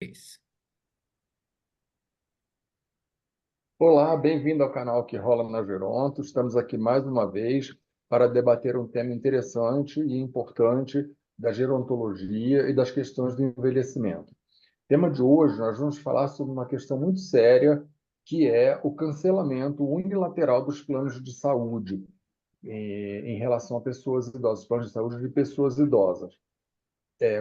Isso. Olá, bem-vindo ao canal que rola na Geronto. Estamos aqui mais uma vez para debater um tema interessante e importante da gerontologia e das questões do envelhecimento. O tema de hoje, nós vamos falar sobre uma questão muito séria, que é o cancelamento unilateral dos planos de saúde em relação a pessoas idosas, planos de saúde de pessoas idosas.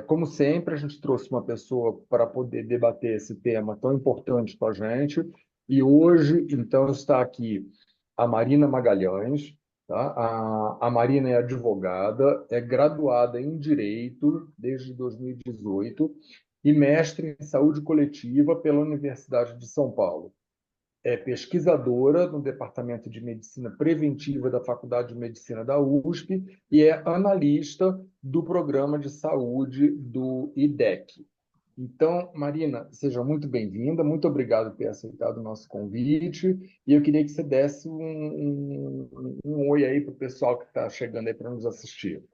Como sempre, a gente trouxe uma pessoa para poder debater esse tema tão importante com a gente. E hoje, então, está aqui a Marina Magalhães. Tá? A Marina é advogada, é graduada em Direito desde 2018 e mestre em Saúde Coletiva pela Universidade de São Paulo. É pesquisadora no Departamento de Medicina Preventiva da Faculdade de Medicina da USP e é analista do Programa de Saúde do IDEC. Então, Marina, seja muito bem-vinda, muito obrigado por ter aceitado o nosso convite, e eu queria que você desse um oi aí para o pessoal que está chegando aí para nos assistir.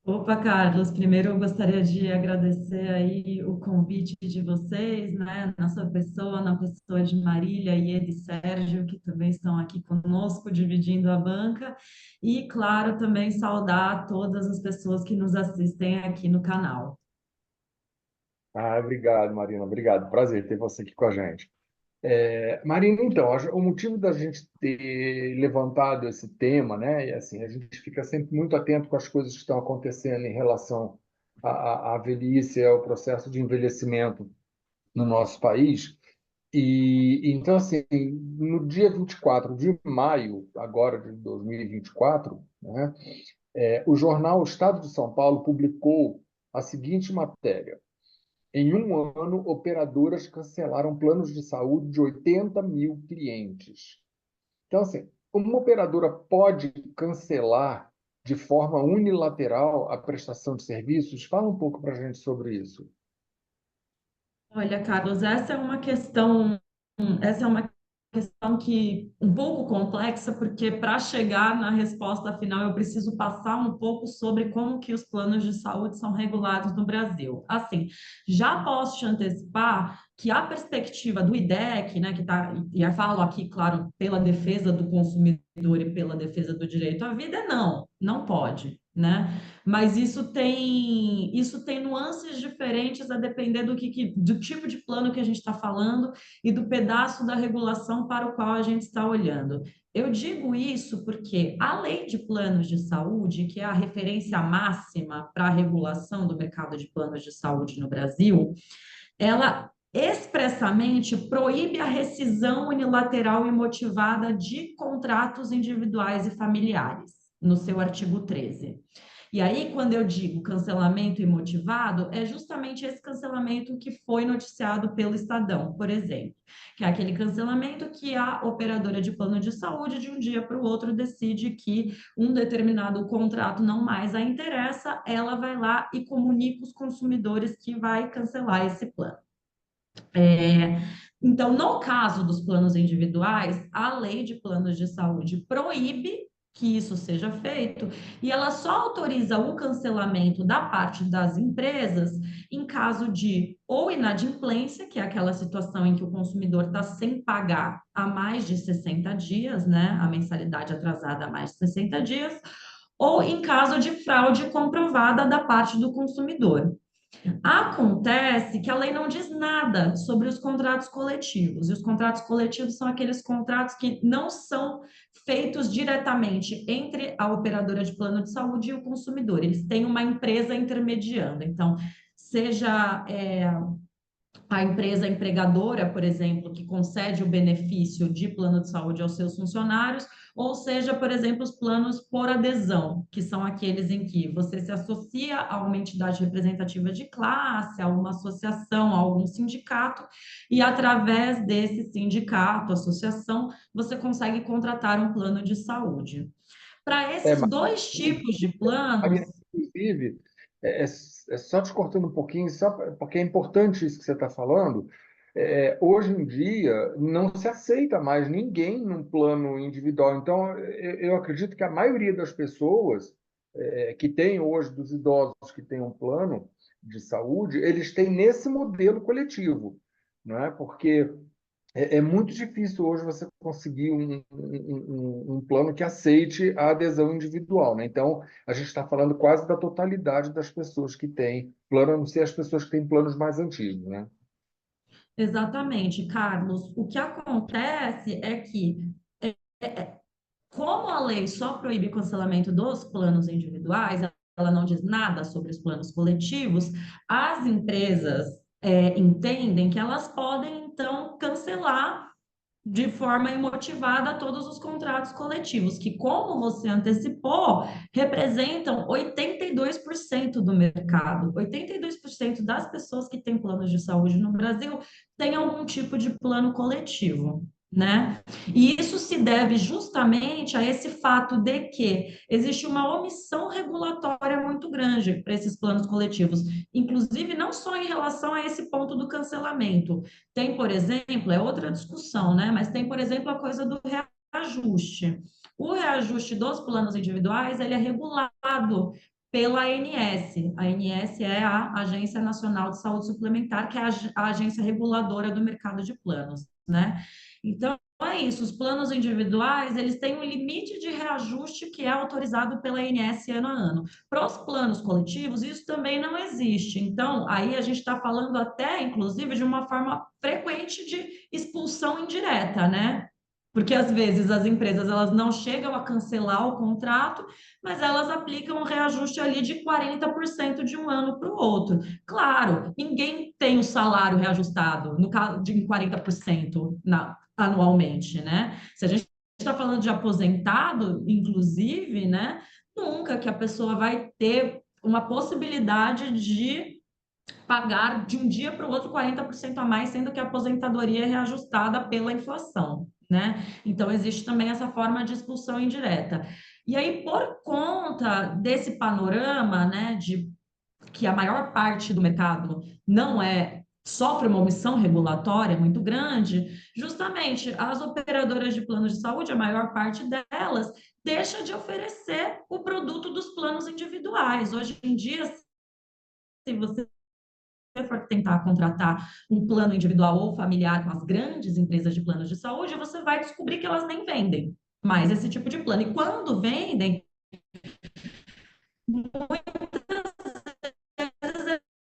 Opa, Carlos, primeiro eu gostaria de agradecer aí o convite de vocês, né, na sua pessoa, na pessoa de Marília e de Sérgio, que também estão aqui conosco, dividindo a banca, e, claro, também saudar todas as pessoas que nos assistem aqui no canal. Obrigado, Marina, obrigado. Prazer ter você aqui com a gente. Marina, então, o motivo da gente ter levantado esse tema, né, é assim, a gente fica sempre muito atento com as coisas que estão acontecendo em relação à velhice, ao processo de envelhecimento no nosso país. E então, assim, no dia 24 de maio, agora de 2024, né, o jornal Estado de São Paulo publicou a seguinte matéria: em um ano, operadoras cancelaram planos de saúde de 80 mil clientes. Então, assim, uma operadora pode cancelar de forma unilateral a prestação de serviços? Fala um pouco para a gente sobre isso. Olha, Carlos, essa é uma questão que um pouco complexa, porque para chegar na resposta final eu preciso passar um pouco sobre como que os planos de saúde são regulados no Brasil. Assim, já posso te antecipar que a perspectiva do IDEC, né, que tá, e eu falo aqui, claro, pela defesa do consumidor e pela defesa do direito à vida, é não, não pode, né? Mas isso tem nuances diferentes a depender do tipo de plano que a gente está falando e do pedaço da regulação para o qual a gente está olhando. Eu digo isso porque a lei de planos de saúde, que é a referência máxima para a regulação do mercado de planos de saúde no Brasil, ela expressamente proíbe a rescisão unilateral e motivada de contratos individuais e familiares, no seu artigo 13. E aí, quando eu digo cancelamento imotivado, é justamente esse cancelamento que foi noticiado pelo Estadão, por exemplo, que é aquele cancelamento que a operadora de plano de saúde, de um dia para o outro, decide que um determinado contrato não mais a interessa, ela vai lá e comunica os consumidores que vai cancelar esse plano. É, então, no caso dos planos individuais, a lei de planos de saúde proíbe que isso seja feito e ela só autoriza o cancelamento da parte das empresas em caso de ou inadimplência, que é aquela situação em que o consumidor está sem pagar há mais de 60 dias, né? A mensalidade atrasada há mais de 60 dias, ou em caso de fraude comprovada da parte do consumidor. Acontece que a lei não diz nada sobre os contratos coletivos, e os contratos coletivos são aqueles contratos que não são feitos diretamente entre a operadora de plano de saúde e o consumidor, eles têm uma empresa intermediando. Então, seja a empresa empregadora, por exemplo, que concede o benefício de plano de saúde aos seus funcionários, ou seja, por exemplo, os planos por adesão, que são aqueles em que você se associa a uma entidade representativa de classe, a uma associação, a algum sindicato, e através desse sindicato, associação, você consegue contratar um plano de saúde. Para É, esses mas, dois tipos de planos. Marina, inclusive, só te cortando um pouquinho, só porque é importante isso que você está falando. Hoje em dia, não se aceita mais ninguém num plano individual. Então, eu acredito que a maioria das pessoas que tem hoje, dos idosos que têm um plano, de saúde, eles têm nesse modelo coletivo, não é? Porque é muito difícil hoje você conseguir um plano que aceite a adesão individual, né? Então, a gente está falando quase da totalidade das pessoas que têm plano, a não ser as pessoas que têm planos mais antigos, né? Exatamente, Carlos. O que acontece é que, como a lei só proíbe o cancelamento dos planos individuais, ela não diz nada sobre os planos coletivos, as empresas entendem que elas podem, então, cancelar de forma imotivada todos os contratos coletivos, que, como você antecipou, representam 82% do mercado. 82% das pessoas que têm planos de saúde no Brasil têm algum tipo de plano coletivo, né? E isso se deve justamente a esse fato de que existe uma omissão regulatória muito grande para esses planos coletivos, inclusive não só em relação a esse ponto do cancelamento. Tem, por exemplo, é outra discussão, né? Mas tem, por exemplo, a coisa do reajuste. O reajuste dos planos individuais, ele é regulado pela ANS. A ANS é a Agência Nacional de Saúde Suplementar, que é a agência reguladora do mercado de planos, né? Então, é isso, os planos individuais, eles têm um limite de reajuste que é autorizado pela ANS ano a ano. Para os planos coletivos, isso também não existe. Então, aí a gente está falando até, inclusive, de uma forma frequente de expulsão indireta, né? Porque às vezes as empresas elas não chegam a cancelar o contrato, mas elas aplicam um reajuste ali de 40% de um ano para o outro. Claro, ninguém tem o salário reajustado no caso de 40% anualmente, né? Se a gente está falando de aposentado, inclusive, né? Nunca que a pessoa vai ter uma possibilidade de pagar de um dia para o outro 40% a mais, sendo que a aposentadoria é reajustada pela inflação, né? Então, existe também essa forma de expulsão indireta. E aí, por conta desse panorama, né, de que a maior parte do mercado não sofre uma omissão regulatória muito grande, justamente as operadoras de planos de saúde, a maior parte delas, deixa de oferecer o produto dos planos individuais. Hoje em dia, se você for tentar contratar um plano individual ou familiar com as grandes empresas de planos de saúde, você vai descobrir que elas nem vendem mais esse tipo de plano. E quando vendem,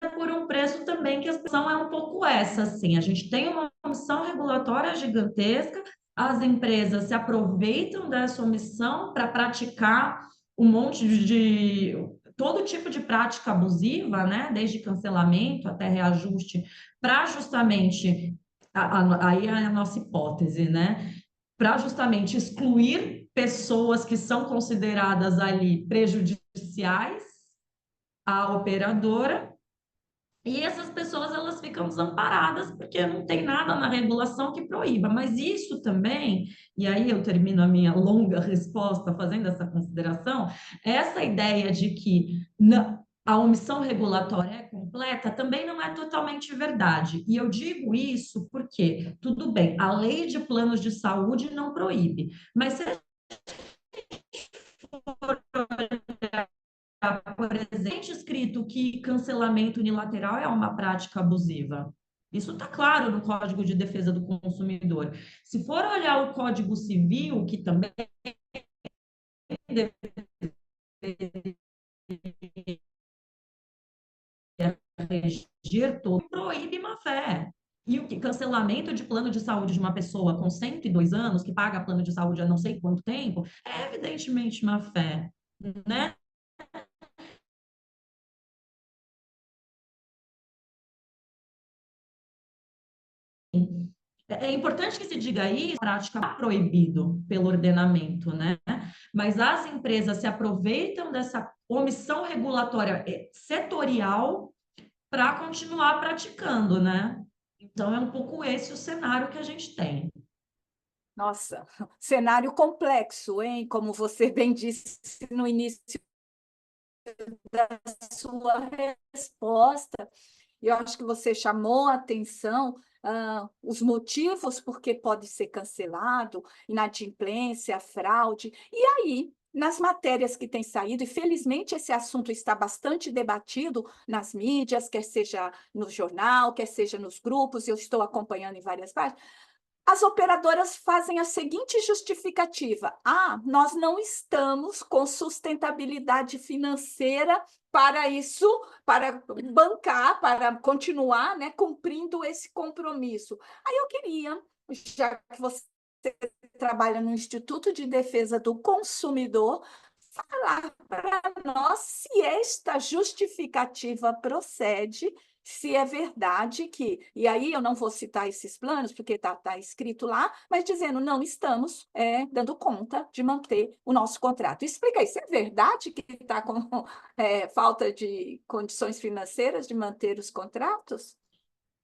é por um preço também que a situação é um pouco essa, assim. A gente tem uma omissão regulatória gigantesca, as empresas se aproveitam dessa omissão para praticar um monte de todo tipo de prática abusiva, né? Desde cancelamento até reajuste, para justamente aí é a nossa hipótese, né? Para justamente excluir pessoas que são consideradas ali prejudiciais à operadora, e essas pessoas elas ficam desamparadas porque não tem nada na regulação que proíba. Mas isso também, e aí eu termino a minha longa resposta fazendo essa consideração, essa ideia de que a omissão regulatória é completa também não é totalmente verdade. E eu digo isso porque, tudo bem, a lei de planos de saúde não proíbe, mas se por exemplo, escrito que cancelamento unilateral é uma prática abusiva. Isso está claro no Código de Defesa do Consumidor. Se for olhar o Código Civil, que também regir todo, proíbe má fé. E o que cancelamento de plano de saúde de uma pessoa com 102 anos, que paga plano de saúde há não sei quanto tempo, é evidentemente má fé, né? É importante que se diga isso, a prática é proibido pelo ordenamento, né? Mas as empresas se aproveitam dessa omissão regulatória setorial para continuar praticando, né? Então, é um pouco esse o cenário que a gente tem. Nossa, cenário complexo, hein? Como você bem disse no início da sua resposta, eu acho que você chamou a atenção, os motivos por que pode ser cancelado, inadimplência, fraude. E aí, nas matérias que têm saído, e felizmente esse assunto está bastante debatido nas mídias, quer seja no jornal, quer seja nos grupos, eu estou acompanhando em várias partes, as operadoras fazem a seguinte justificativa: nós não estamos com sustentabilidade financeira para isso, para bancar, para continuar, né, cumprindo esse compromisso. Aí eu queria, já que você trabalha no Instituto de Defesa do Consumidor, falar para nós se esta justificativa procede, se é verdade que, e aí eu não vou citar esses planos, porque está escrito lá, mas dizendo, não estamos dando conta de manter o nosso contrato. Explica aí, se é verdade que está com falta de condições financeiras de manter os contratos?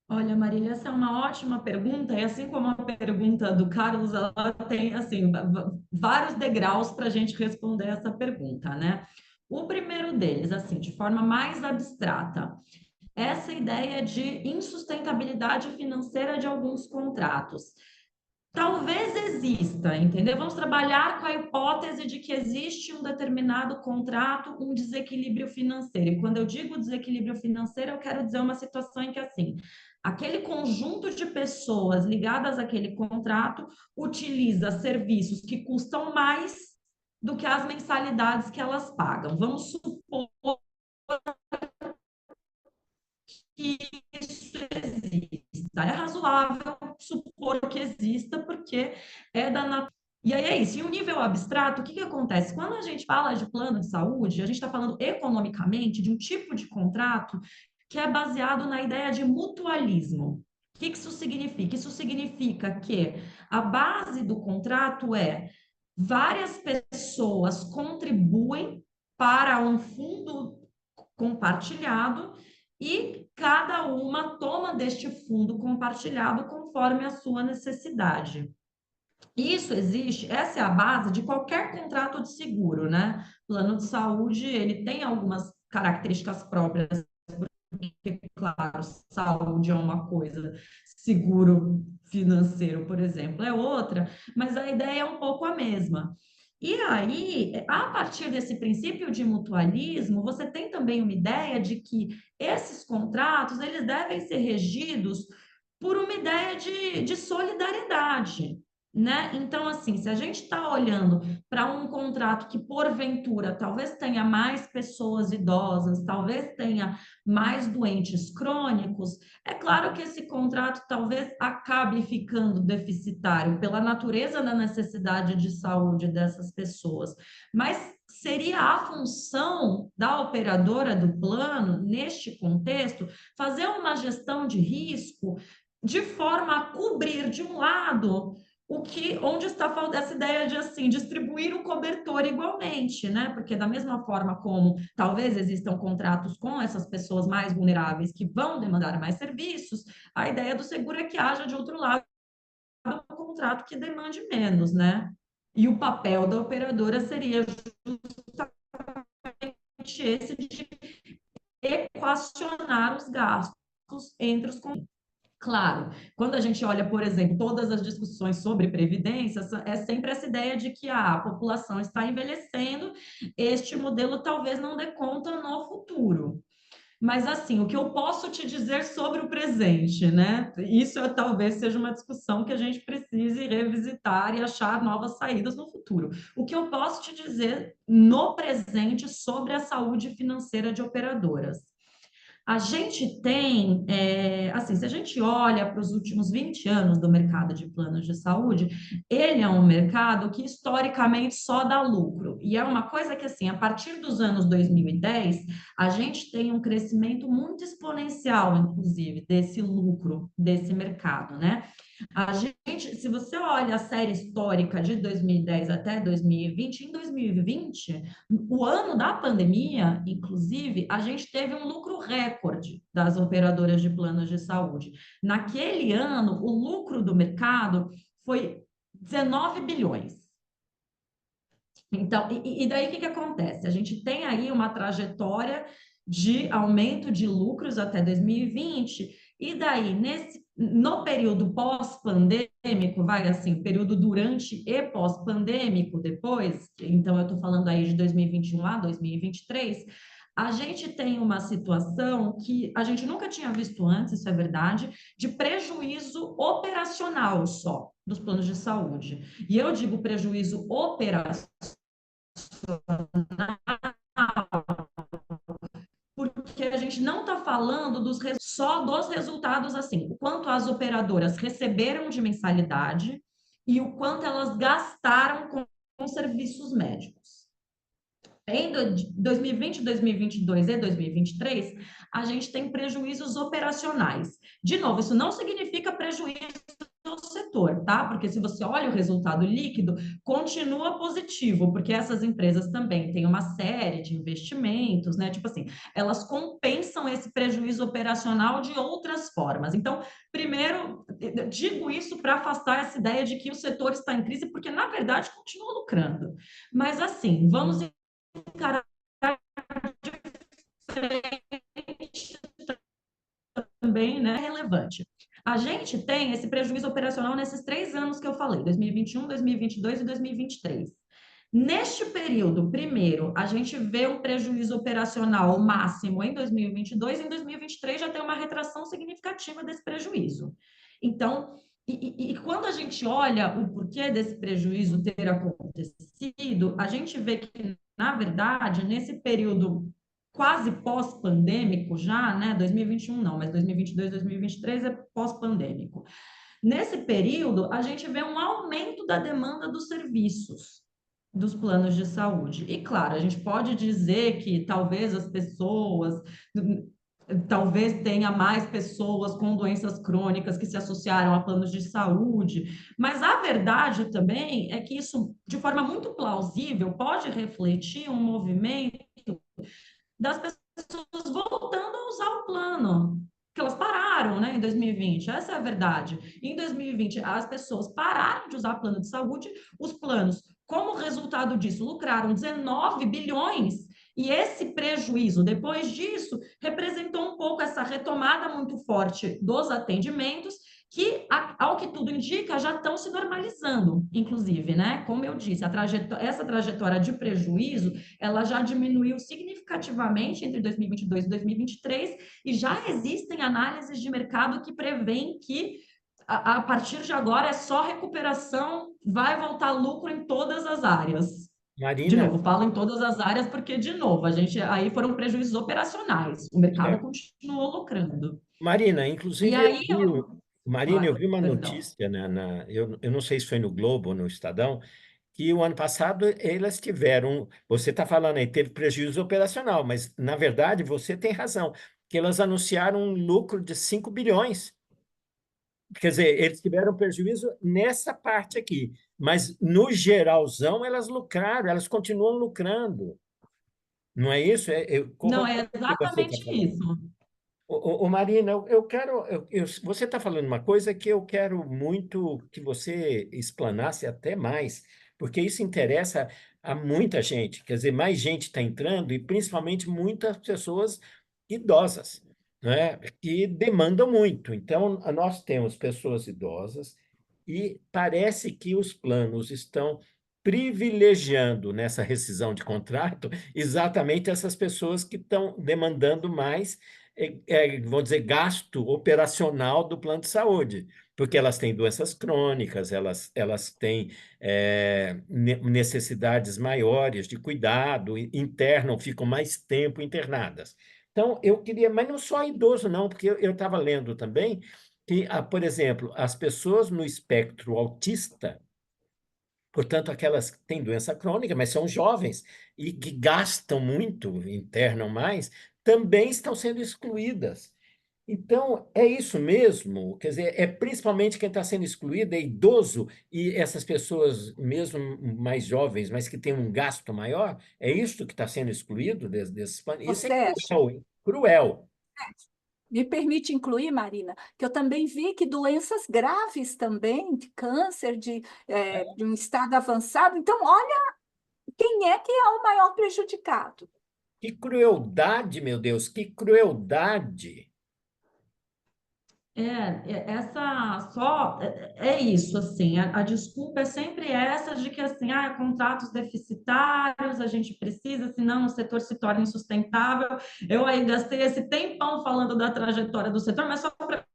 Olha, Marília, essa é uma ótima pergunta, e assim como a pergunta do Carlos, ela tem, assim, vários degraus para a gente responder essa pergunta, né? O primeiro deles, assim, de forma mais abstrata, essa ideia de insustentabilidade financeira de alguns contratos. Talvez exista, entendeu? Vamos trabalhar com a hipótese de que existe um determinado contrato, um desequilíbrio financeiro. E quando eu digo desequilíbrio financeiro, eu quero dizer uma situação em que, assim, aquele conjunto de pessoas ligadas àquele contrato utiliza serviços que custam mais do que as mensalidades que elas pagam. Vamos supor que isso exista. É razoável supor que exista, porque é da natureza. E aí é isso. E o nível abstrato, o que acontece? Quando a gente fala de plano de saúde, a gente está falando economicamente de um tipo de contrato que é baseado na ideia de mutualismo. O que isso significa? Isso significa que a base do contrato é várias pessoas contribuem para um fundo compartilhado e cada uma toma deste fundo compartilhado conforme a sua necessidade. Isso existe, essa é a base de qualquer contrato de seguro, né? Plano de saúde, ele tem algumas características próprias, porque, claro, saúde é uma coisa, seguro financeiro, por exemplo, é outra, mas a ideia é um pouco a mesma. E aí, a partir desse princípio de mutualismo, você tem também uma ideia de que esses contratos, eles devem ser regidos por uma ideia de solidariedade, né? Então, assim, se a gente está olhando para um contrato que, porventura, talvez tenha mais pessoas idosas, talvez tenha mais doentes crônicos, é claro que esse contrato talvez acabe ficando deficitário pela natureza da necessidade de saúde dessas pessoas, mas seria a função da operadora do plano, neste contexto, fazer uma gestão de risco de forma a cobrir, de um lado, onde está essa ideia de assim distribuir o cobertor igualmente, né? Porque da mesma forma como talvez existam contratos com essas pessoas mais vulneráveis que vão demandar mais serviços, a ideia do seguro é que haja de outro lado um contrato que demande menos, né? E o papel da operadora seria justamente esse de equacionar os gastos entre os contratos. Claro, quando a gente olha, por exemplo, todas as discussões sobre previdência, é sempre essa ideia de que a população está envelhecendo, este modelo talvez não dê conta no futuro. Mas, assim, o que eu posso te dizer sobre o presente, né? Isso talvez seja uma discussão que a gente precise revisitar e achar novas saídas no futuro. O que eu posso te dizer no presente sobre a saúde financeira de operadoras? A gente tem, assim, se a gente olha para os últimos 20 anos do mercado de planos de saúde, ele é um mercado que historicamente só dá lucro. E é uma coisa que, assim, a partir dos anos 2010, a gente tem um crescimento muito exponencial, inclusive, desse lucro desse mercado, né? A gente, se você olha a série histórica de 2010 até 2020, em 2020, o ano da pandemia, inclusive, a gente teve um lucro recorde das operadoras de planos de saúde. Naquele ano, o lucro do mercado foi 19 bilhões. Então, e daí o que acontece? A gente tem aí uma trajetória de aumento de lucros até 2020, e daí, no período pós-pandêmico, vai assim, período durante e pós-pandêmico, depois, então eu estou falando aí de 2021 a 2023, a gente tem uma situação que a gente nunca tinha visto antes, isso é verdade, de prejuízo operacional só dos planos de saúde. E eu digo prejuízo operacional porque a gente não está falando só dos resultados assim, o quanto as operadoras receberam de mensalidade e o quanto elas gastaram com serviços médicos. Em 2020, 2022 e 2023, a gente tem prejuízos operacionais. De novo, isso não significa prejuízo do setor, tá? Porque se você olha o resultado líquido, continua positivo, porque essas empresas também têm uma série de investimentos, né? Tipo assim, elas compensam esse prejuízo operacional de outras formas. Então, primeiro, digo isso para afastar essa ideia de que o setor está em crise, porque na verdade continua lucrando. Mas assim, vamos encarar também, né, relevante. A gente tem esse prejuízo operacional nesses 3 anos que eu falei, 2021, 2022 e 2023. Neste período, primeiro, a gente vê um prejuízo operacional máximo em 2022, em 2023 já tem uma retração significativa desse prejuízo. Então, e quando a gente olha o porquê desse prejuízo ter acontecido, a gente vê que, na verdade, nesse período quase pós-pandêmico já, né? 2021 não, mas 2022, 2023 é pós-pandêmico. Nesse período, a gente vê um aumento da demanda dos serviços dos planos de saúde. E claro, a gente pode dizer que talvez as pessoas, talvez tenha mais pessoas com doenças crônicas que se associaram a planos de saúde, mas a verdade também é que isso, de forma muito plausível, pode refletir um movimento das pessoas voltando a usar o plano, que elas pararam, né, em 2020, essa é a verdade. Em 2020, as pessoas pararam de usar plano de saúde, os planos, como resultado disso, lucraram 19 bilhões, e esse prejuízo, depois disso, representou um pouco essa retomada muito forte dos atendimentos, que, ao que tudo indica, já estão se normalizando, inclusive, né? Como eu disse, essa trajetória de prejuízo ela já diminuiu significativamente entre 2022 e 2023 e já existem análises de mercado que prevêem que a partir de agora é só recuperação, vai voltar lucro em todas as áreas. De Marina, novo, falo em todas as áreas porque, de novo, a gente aí foram prejuízos operacionais, o mercado certo. continuou lucrando. Marina, E inclusive aí, Marina, eu claro, vi uma perdão. notícia eu não sei se foi no Globo ou no Estadão, que o ano passado elas tiveram, você está falando aí, teve prejuízo operacional, mas na verdade você tem razão, que elas anunciaram um lucro de 5 bilhões. Quer dizer, eles tiveram prejuízo nessa parte aqui, mas no geralzão elas lucraram, elas continuam lucrando. Não é isso? Não, Corrobora é o que você está exatamente falando. isso. Marina, eu quero. Você está falando uma coisa que eu quero muito que você explanasse até mais, porque isso interessa a muita gente. Quer dizer, mais gente está entrando e principalmente muitas pessoas idosas, né, que demandam muito. Então, nós temos pessoas idosas e parece que os planos estão privilegiando nessa rescisão de contrato exatamente essas pessoas que estão demandando mais vamos dizer, gasto operacional do plano de saúde, porque elas têm doenças crônicas, elas têm necessidades maiores de cuidado, internam, ficam mais tempo internadas. Então, eu queria, mas não só idoso, não, porque eu estava lendo também que, por exemplo, as pessoas no espectro autista, portanto, aquelas que têm doença crônica, mas são jovens e que gastam muito, internam mais, também estão sendo excluídas. Então, é isso mesmo? Quer dizer, é principalmente quem está sendo excluído, é idoso, e essas pessoas, mesmo mais jovens, mas que têm um gasto maior, é isso que está sendo excluído desses planos? Ô, Isso é Sérgio, cruel, hein? Cruel. me permite incluir, Marina, que eu também vi que doenças graves também, de câncer, de um estado avançado. Então, olha quem é que é o maior prejudicado. Que crueldade, meu Deus, que crueldade. É isso, assim, a desculpa é sempre essa de que, assim, contratos deficitários, a gente precisa, senão o setor se torna insustentável. Eu aí gastei esse tempão falando da trajetória do setor, mas só para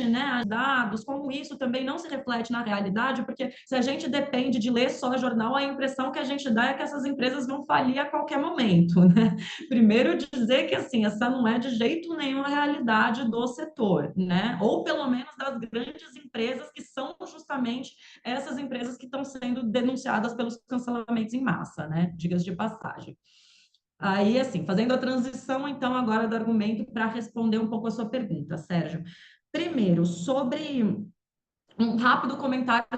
né, dados, como isso também não se reflete na realidade, porque se a gente depende de ler só jornal, a impressão que a gente dá é que essas empresas vão falir a qualquer momento, né? Primeiro dizer que, assim, essa não é de jeito nenhum a realidade do setor, né? Ou pelo menos das grandes empresas, que são justamente essas empresas que estão sendo denunciadas pelos cancelamentos em massa, né? Diga-se de passagem. Aí, assim, fazendo a transição, então, agora do argumento para responder um pouco a sua pergunta, Sérgio. Primeiro, sobre um rápido comentário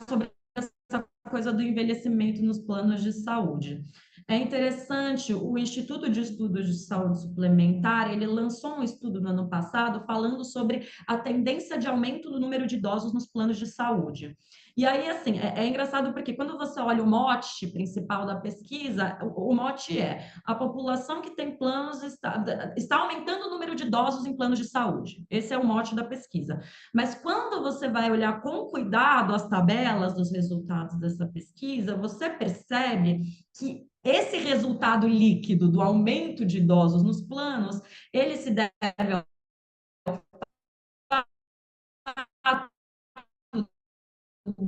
sobre essa coisa do envelhecimento nos planos de saúde. É interessante, o Instituto de Estudos de Saúde Suplementar, ele lançou um estudo no ano passado falando sobre a tendência de aumento do número de idosos nos planos de saúde. E aí, assim, é engraçado porque quando você olha o mote principal da pesquisa, o mote é: a população que tem planos está aumentando o número de idosos em planos de saúde. Esse é o mote da pesquisa. Mas quando você vai olhar com cuidado as tabelas dos resultados dessa pesquisa, você percebe que esse resultado líquido do aumento de idosos nos planos, ele se deve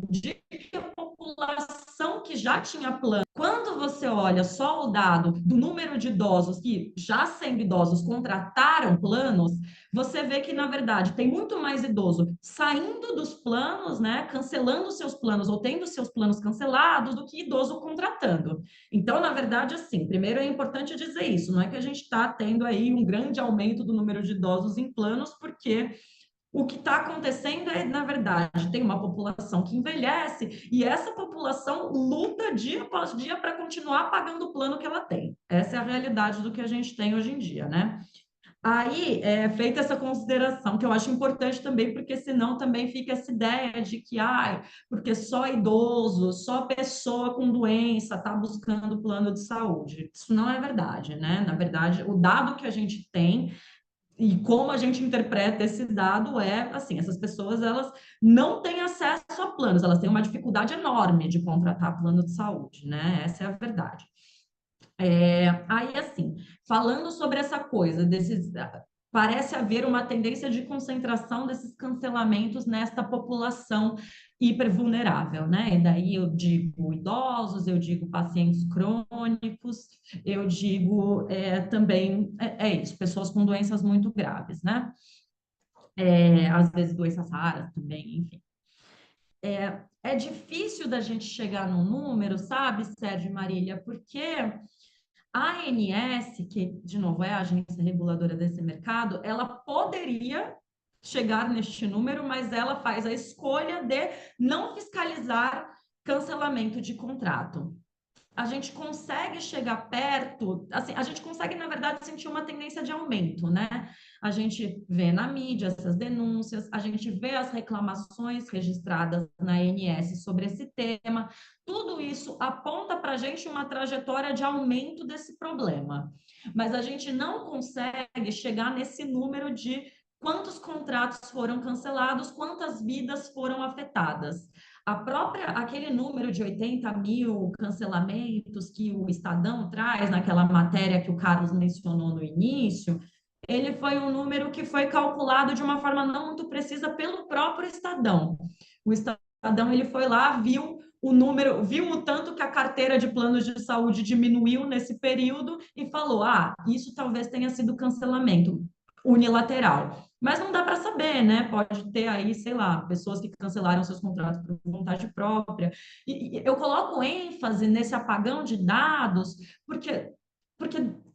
de que a população que já tinha plano, quando você olha só o dado do número de idosos que, já sendo idosos, contrataram planos, você vê que, na verdade, tem muito mais idoso saindo dos planos, né, cancelando seus planos ou tendo seus planos cancelados, do que idoso contratando. Então, na verdade, assim, primeiro é importante dizer isso, não é que a gente está tendo aí um grande aumento do número de idosos em planos, porque o que está acontecendo é, na verdade, tem uma população que envelhece e essa população luta dia após dia para continuar pagando o plano que ela tem. Essa é a realidade do que a gente tem hoje em dia, né? Aí, feita essa consideração, que eu acho importante também, porque senão também fica essa ideia de que, porque só idoso, só pessoa com doença está buscando plano de saúde. Isso não é verdade, né? Na verdade, o dado que a gente tem e como a gente interpreta esse dado é, assim, essas pessoas, elas não têm acesso a planos, elas têm uma dificuldade enorme de contratar plano de saúde, né? Essa é a verdade. Aí, assim, falando sobre essa coisa desses, parece haver uma tendência de concentração desses cancelamentos nesta população hipervulnerável, né? E daí eu digo idosos, eu digo pacientes crônicos, eu digo também, isso, pessoas com doenças muito graves, né? Às vezes doenças raras também, enfim. É difícil da gente chegar num número, sabe, Sérgio e Marília, porque a ANS, que, de novo, é a agência reguladora desse mercado, ela poderia chegar neste número, mas ela faz a escolha de não fiscalizar cancelamento de contrato. A gente consegue chegar perto, assim, a gente consegue, na verdade, sentir uma tendência de aumento, né? A gente vê na mídia essas denúncias, a gente vê as reclamações registradas na ANS sobre esse tema, tudo isso aponta para a gente uma trajetória de aumento desse problema, mas a gente não consegue chegar nesse número de quantos contratos foram cancelados, quantas vidas foram afetadas. Aquele número de 80 mil cancelamentos que o Estadão traz naquela matéria que o Carlos mencionou no início, ele foi um número que foi calculado de uma forma não muito precisa pelo próprio Estadão. O Estadão, ele foi lá, viu o número, viu o tanto que a carteira de planos de saúde diminuiu nesse período e falou: isso talvez tenha sido cancelamento unilateral. Mas não dá para saber, né? Pode ter aí, sei lá, pessoas que cancelaram seus contratos por vontade própria. E eu coloco ênfase nesse apagão de dados, porque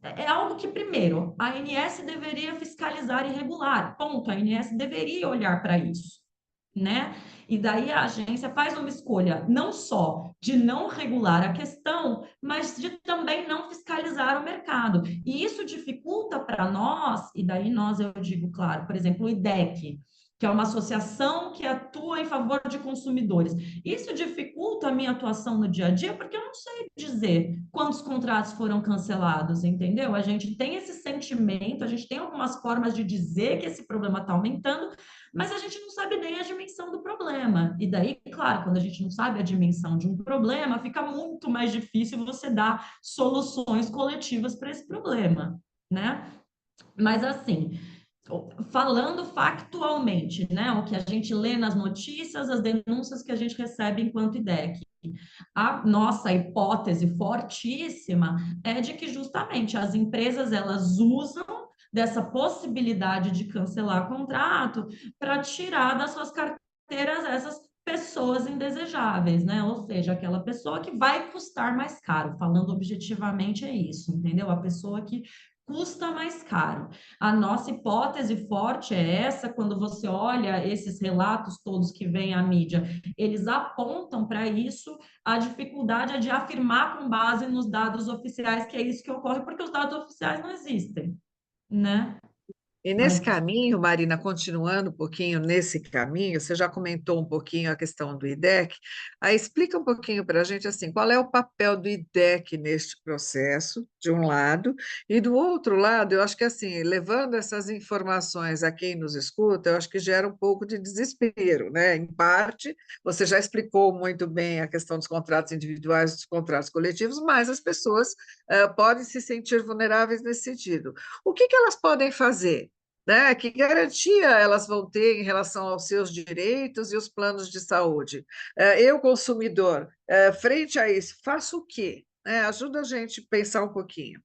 é algo que, primeiro, a ANS deveria fiscalizar e regular, ponto. A ANS deveria olhar para isso, né? E daí a agência faz uma escolha não só de não regular a questão, mas de também não fiscalizar o mercado. E isso dificulta para nós, e daí nós, eu digo, claro, por exemplo, o IDEC, que é uma associação que atua em favor de consumidores. Isso dificulta a minha atuação no dia a dia, porque eu não sei dizer quantos contratos foram cancelados, entendeu? A gente tem esse sentimento, a gente tem algumas formas de dizer que esse problema está aumentando, mas a gente não sabe nem a dimensão do problema. E daí, claro, quando a gente não sabe a dimensão de um problema, fica muito mais difícil você dar soluções coletivas para esse problema, né? Mas assim, falando factualmente, né, o que a gente lê nas notícias, as denúncias que a gente recebe enquanto IDEC, a nossa hipótese fortíssima é de que justamente as empresas elas usam dessa possibilidade de cancelar contrato para tirar das suas carteiras essas pessoas indesejáveis, né? Ou seja, aquela pessoa que vai custar mais caro, falando objetivamente é isso, entendeu? A pessoa que custa mais caro. A nossa hipótese forte é essa, quando você olha esses relatos todos que vêm à mídia, eles apontam para isso, a dificuldade é de afirmar com base nos dados oficiais que é isso que ocorre, porque os dados oficiais não existem, né? E Mas nesse caminho, Marina, continuando um pouquinho nesse caminho, você já comentou um pouquinho a questão do IDEC, aí explica um pouquinho para a gente assim, qual é o papel do IDEC neste processo, de um lado, e do outro lado, eu acho que assim, levando essas informações a quem nos escuta, eu acho que gera um pouco de desespero, né? Em parte, você já explicou muito bem a questão dos contratos individuais e dos contratos coletivos, mas as pessoas podem se sentir vulneráveis nesse sentido. O que elas podem fazer? Né? Que garantia elas vão ter em relação aos seus direitos e os planos de saúde? Eu, consumidor, frente a isso, faço o quê? Ajuda a gente a pensar um pouquinho.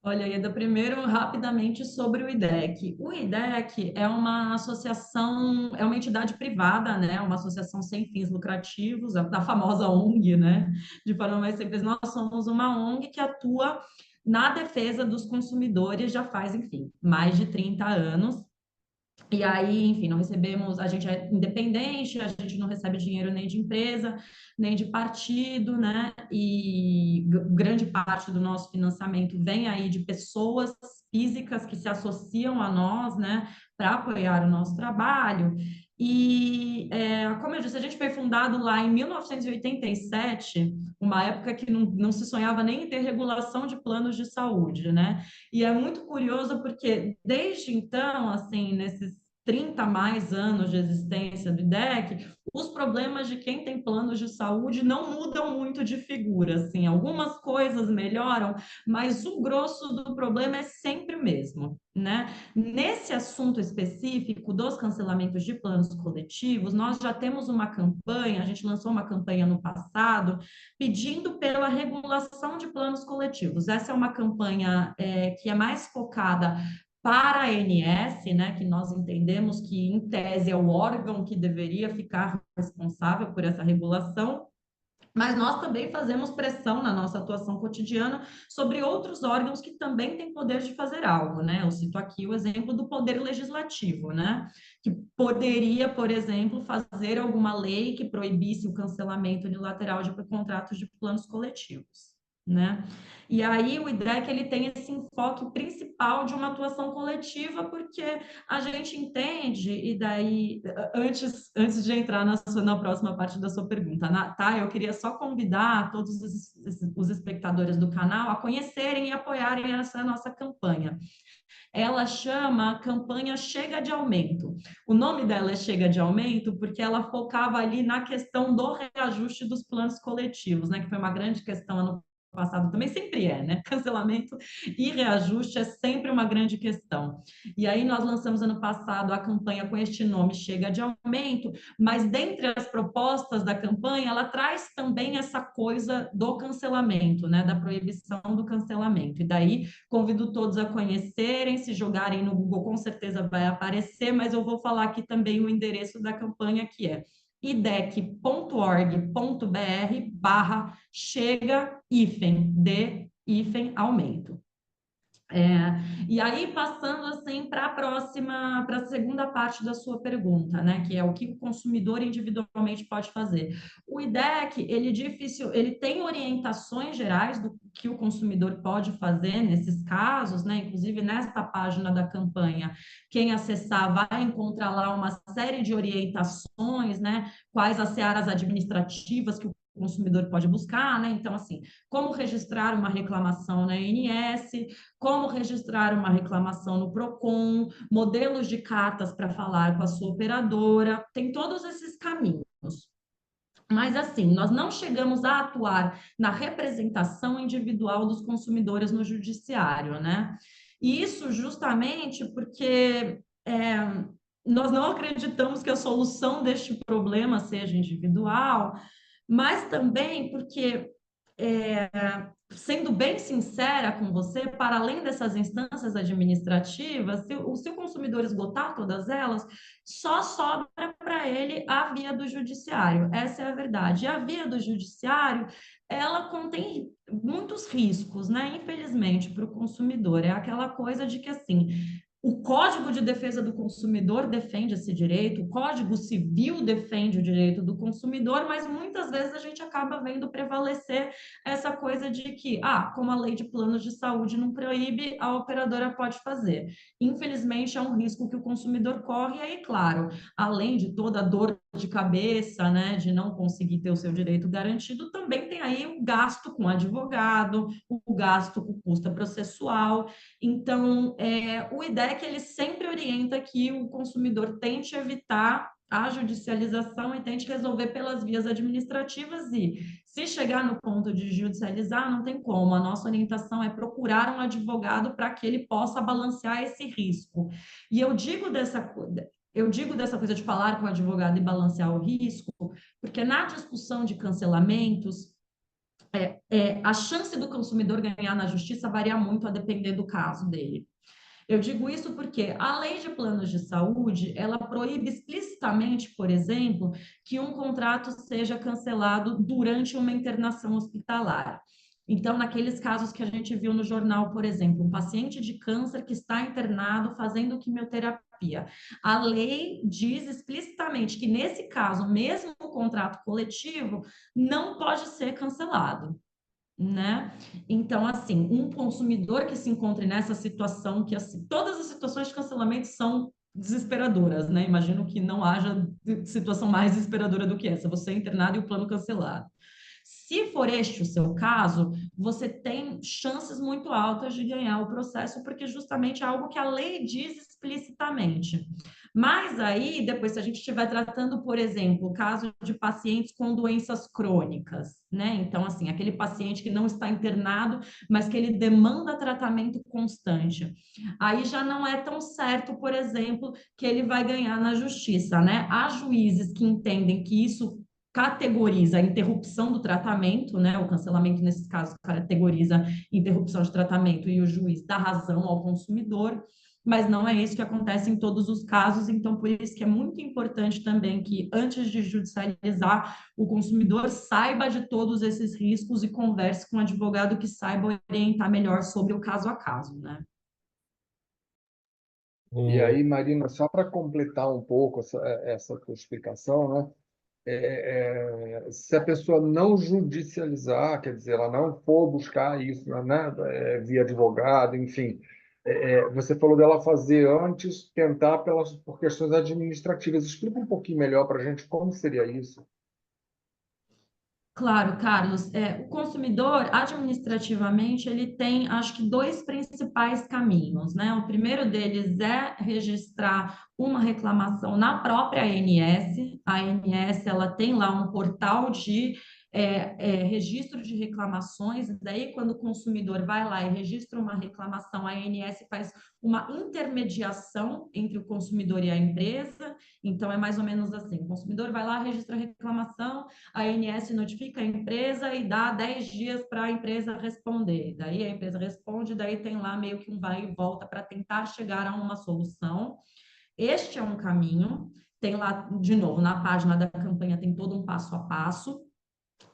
olha, Ieda, primeiro, rapidamente sobre o IDEC. O IDEC é uma associação, é uma entidade privada, né? Uma associação sem fins lucrativos, a famosa ONG, né? De forma mais simples, nós somos uma ONG que atua na defesa dos consumidores já faz, enfim, mais de 30 anos. E aí, enfim, não recebemos, a gente é independente, a gente não recebe dinheiro nem de empresa, nem de partido, né? E grande parte do nosso financiamento vem aí de pessoas físicas que se associam a nós, né, para apoiar o nosso trabalho. E, como eu disse, a gente foi fundado lá em 1987, uma época que não se sonhava nem em ter regulação de planos de saúde, né? E é muito curioso porque, desde então, assim, nesses 30 mais anos de existência do IDEC, os problemas de quem tem planos de saúde não mudam muito de figura, assim, algumas coisas melhoram, mas o grosso do problema é sempre o mesmo, né? Nesse assunto específico dos cancelamentos de planos coletivos, nós já temos uma campanha, a gente lançou uma campanha no passado, pedindo pela regulação de planos coletivos. Essa é uma campanha que é mais focada para a ANS, né, que nós entendemos que, em tese, é o órgão que deveria ficar responsável por essa regulação, mas nós também fazemos pressão na nossa atuação cotidiana sobre outros órgãos que também têm poder de fazer algo, né? Eu cito aqui o exemplo do Poder Legislativo, né? Que poderia, por exemplo, fazer alguma lei que proibisse o cancelamento unilateral de contratos de planos coletivos, né? E aí o IDEC ele tem esse enfoque principal de uma atuação coletiva, porque a gente entende, e daí, antes de entrar na próxima parte da sua pergunta, tá? Eu queria só convidar todos os espectadores do canal a conhecerem e apoiarem essa nossa campanha. Ela chama Campanha Chega de Aumento. O nome dela é Chega de Aumento porque ela focava ali na questão do reajuste dos planos coletivos, né? Que foi uma grande questão ano passado também, sempre né? Cancelamento e reajuste é sempre uma grande questão. E aí nós lançamos ano passado a campanha com este nome, Chega de Aumento, mas dentre as propostas da campanha, ela traz também essa coisa do cancelamento, né? Da proibição do cancelamento. E daí convido todos a conhecerem, se jogarem no Google, com certeza vai aparecer, mas eu vou falar aqui também o endereço da campanha, que é idec.org.br/chega-de-aumento. E aí, passando assim para a segunda parte da sua pergunta, né, que é o que o consumidor individualmente pode fazer. O IDEC, ele tem orientações gerais que o consumidor pode fazer nesses casos, né? Inclusive nesta página da campanha, quem acessar vai encontrar lá uma série de orientações, né? Quais as searas administrativas que o consumidor pode buscar, né? Então, assim, como registrar uma reclamação na ANS, como registrar uma reclamação no Procon, modelos de cartas para falar com a sua operadora, tem todos esses caminhos. Mas, assim, nós não chegamos a atuar na representação individual dos consumidores no judiciário, né? E isso justamente porque nós não acreditamos que a solução deste problema seja individual, mas também porque sendo bem sincera com você, para além dessas instâncias administrativas, se o consumidor esgotar todas elas, só sobra para ele a via do judiciário. Essa é a verdade. E a via do judiciário, ela contém muitos riscos, né? Infelizmente, para o consumidor. É aquela coisa de que, assim, o Código de Defesa do Consumidor defende esse direito, o Código Civil defende o direito do consumidor, mas muitas vezes a gente acaba vendo prevalecer essa coisa de que, como a lei de planos de saúde não proíbe, a operadora pode fazer. Infelizmente, é um risco que o consumidor corre, e aí, claro, além de toda a dor de cabeça, né, de não conseguir ter o seu direito garantido, também tem aí o gasto com advogado, o gasto com custa processual. Então, o IDEC, ele sempre orienta que o consumidor tente evitar a judicialização e tente resolver pelas vias administrativas, e se chegar no ponto de judicializar, não tem como. A nossa orientação é procurar um advogado para que ele possa balancear esse risco. E eu digo dessa coisa de falar com o advogado e balancear o risco, porque na discussão de cancelamentos, a chance do consumidor ganhar na justiça varia muito a depender do caso dele. Eu digo isso porque a lei de planos de saúde, ela proíbe explicitamente, por exemplo, que um contrato seja cancelado durante uma internação hospitalar. Então, naqueles casos que a gente viu no jornal, por exemplo, um paciente de câncer que está internado fazendo quimioterapia. A lei diz explicitamente que, nesse caso, mesmo o contrato coletivo não pode ser cancelado, né? Então, assim, um consumidor que se encontre nessa situação, que assim, todas as situações de cancelamento são desesperadoras, né? Imagino que não haja situação mais desesperadora do que essa, você é internado e o plano cancelado. Se for este o seu caso, você tem chances muito altas de ganhar o processo, porque justamente é algo que a lei diz explicitamente. Mas aí, depois, se a gente estiver tratando, por exemplo, o caso de pacientes com doenças crônicas, né? Então, assim, aquele paciente que não está internado, mas que ele demanda tratamento constante. Aí já não é tão certo, por exemplo, que ele vai ganhar na justiça, né? Há juízes que entendem que isso categoriza a interrupção do tratamento, né? O cancelamento, nesses casos, categoriza interrupção de tratamento e o juiz dá razão ao consumidor, mas não é isso que acontece em todos os casos, então por isso que é muito importante também que, antes de judicializar, o consumidor saiba de todos esses riscos e converse com um advogado que saiba orientar melhor sobre o caso a caso, né? E aí, Marina, só para completar um pouco essa tua explicação, né? Se a pessoa não judicializar, quer dizer, ela não for buscar isso, né, via advogado, enfim, você falou dela fazer antes, tentar por questões administrativas. Explica um pouquinho melhor para a gente como seria isso. Claro, Carlos. O consumidor, administrativamente, ele tem, acho que, dois principais caminhos, né? O primeiro deles é registrar uma reclamação na própria ANS. A ANS, ela tem lá um portal de registro de reclamações, e daí, quando o consumidor vai lá e registra uma reclamação, a ANS faz uma intermediação entre o consumidor e a empresa. Então, é mais ou menos assim: o consumidor vai lá, registra a reclamação, a ANS notifica a empresa e dá 10 dias para a empresa responder. Daí a empresa responde, daí tem lá meio que um vai e volta para tentar chegar a uma solução. Este é um caminho. Tem lá, de novo, na página da campanha tem todo um passo a passo.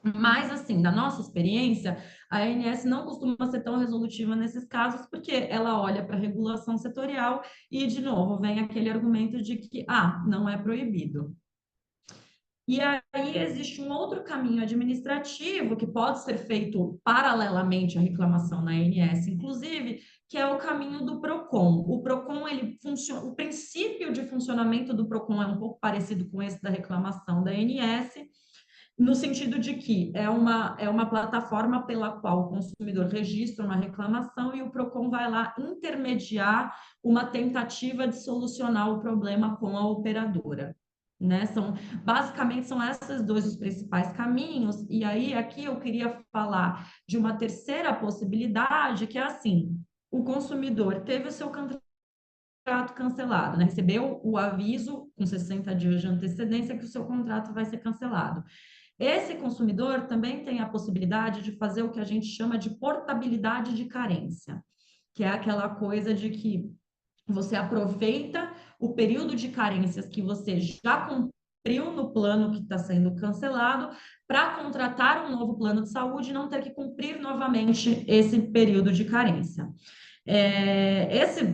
Mas, assim, da nossa experiência, a ANS não costuma ser tão resolutiva nesses casos, porque ela olha para a regulação setorial e, de novo, vem aquele argumento de que, não é proibido. E aí existe um outro caminho administrativo que pode ser feito paralelamente à reclamação na ANS, inclusive, que é o caminho do PROCON. O PROCON, ele funciona, o princípio de funcionamento do PROCON é um pouco parecido com esse da reclamação da ANS, no sentido de que é uma plataforma pela qual o consumidor registra uma reclamação e o PROCON vai lá intermediar uma tentativa de solucionar o problema com a operadora. Né? Basicamente, são esses dois os principais caminhos, e aí aqui eu queria falar de uma terceira possibilidade, que é assim, o consumidor teve o seu contrato cancelado, né? Recebeu o aviso com 60 dias de antecedência que o seu contrato vai ser cancelado. Esse consumidor também tem a possibilidade de fazer o que a gente chama de portabilidade de carência, que é aquela coisa de que você aproveita o período de carências que você já cumpriu no plano que está sendo cancelado para contratar um novo plano de saúde e não ter que cumprir novamente esse período de carência.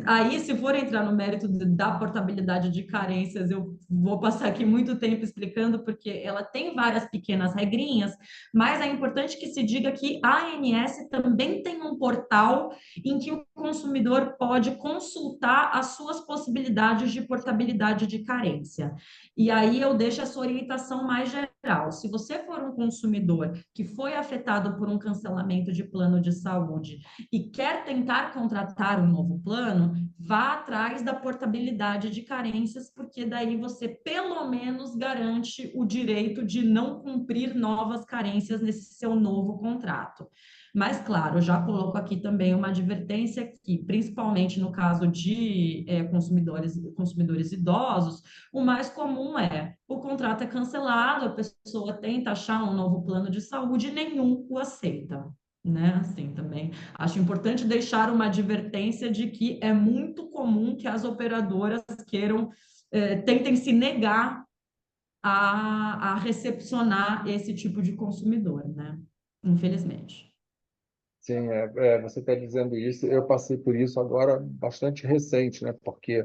Aí, se for entrar no mérito da portabilidade de carências, eu vou passar aqui muito tempo explicando, porque ela tem várias pequenas regrinhas, mas é importante que se diga que a ANS também tem um portal em que o consumidor pode consultar as suas possibilidades de portabilidade de carência. E aí eu deixo essa orientação mais geral. Se você for um consumidor que foi afetado por um cancelamento de plano de saúde e quer tentar contratar um novo plano, vá atrás da portabilidade de carências, porque daí você pelo menos garante o direito de não cumprir novas carências nesse seu novo contrato. Mas, claro, já coloco aqui também uma advertência que, principalmente no caso de consumidores idosos, o mais comum é o contrato é cancelado, a pessoa tenta achar um novo plano de saúde e nenhum o aceita. Né? Assim, também acho importante deixar uma advertência de que é muito comum que as operadoras tentem se negar a recepcionar esse tipo de consumidor, né? Infelizmente. Sim, você está dizendo isso. Eu passei por isso agora bastante recente, né? Porque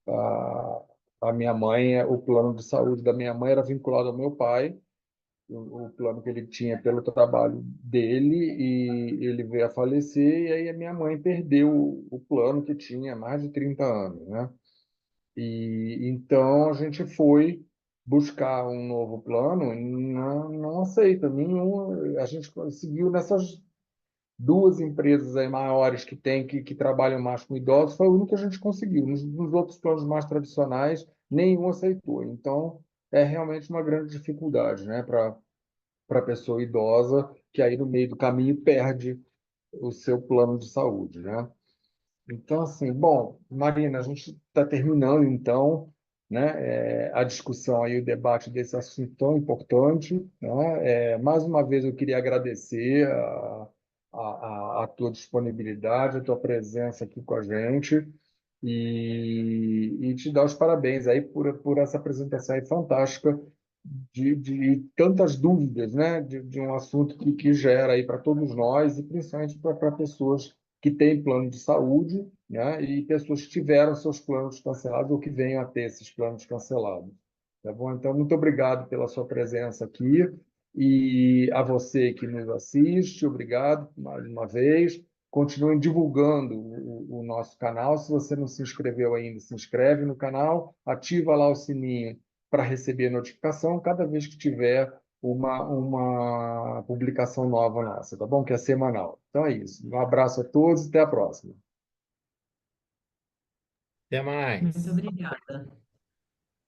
a, a minha mãe, o plano de saúde da minha mãe era vinculado ao meu pai, o plano que ele tinha pelo trabalho dele, e ele veio a falecer, e aí a minha mãe perdeu o plano que tinha há mais de 30 anos, né? E então a gente foi buscar um novo plano e não aceita nenhum. A gente conseguiu nessas duas empresas aí maiores que trabalham mais com idosos, foi o único que a gente conseguiu. Nos outros planos mais tradicionais, nenhum aceitou. Então, é realmente uma grande dificuldade, né, para a pessoa idosa, que aí no meio do caminho perde o seu plano de saúde, né? Então, assim, bom, Marina, a gente está terminando, então, né, a discussão aí, o debate desse assunto tão importante, né? Mais uma vez eu queria agradecer a tua disponibilidade, a tua presença aqui com a gente e te dar os parabéns aí por essa apresentação aí fantástica de tantas dúvidas, né, de um assunto que gera aí para todos nós e principalmente para pessoas que têm plano de saúde, né, e pessoas que tiveram seus planos cancelados ou que venham a ter esses planos cancelados. Tá bom? Então, muito obrigado pela sua presença aqui e a você que nos assiste, obrigado mais uma vez. Continuem divulgando o nosso canal. Se você não se inscreveu ainda, se inscreve no canal, ativa lá o sininho para receber notificação cada vez que tiver uma publicação nova nossa, tá bom? Que é semanal. Então é isso. Um abraço a todos e até a próxima. Até Muito mais. obrigada.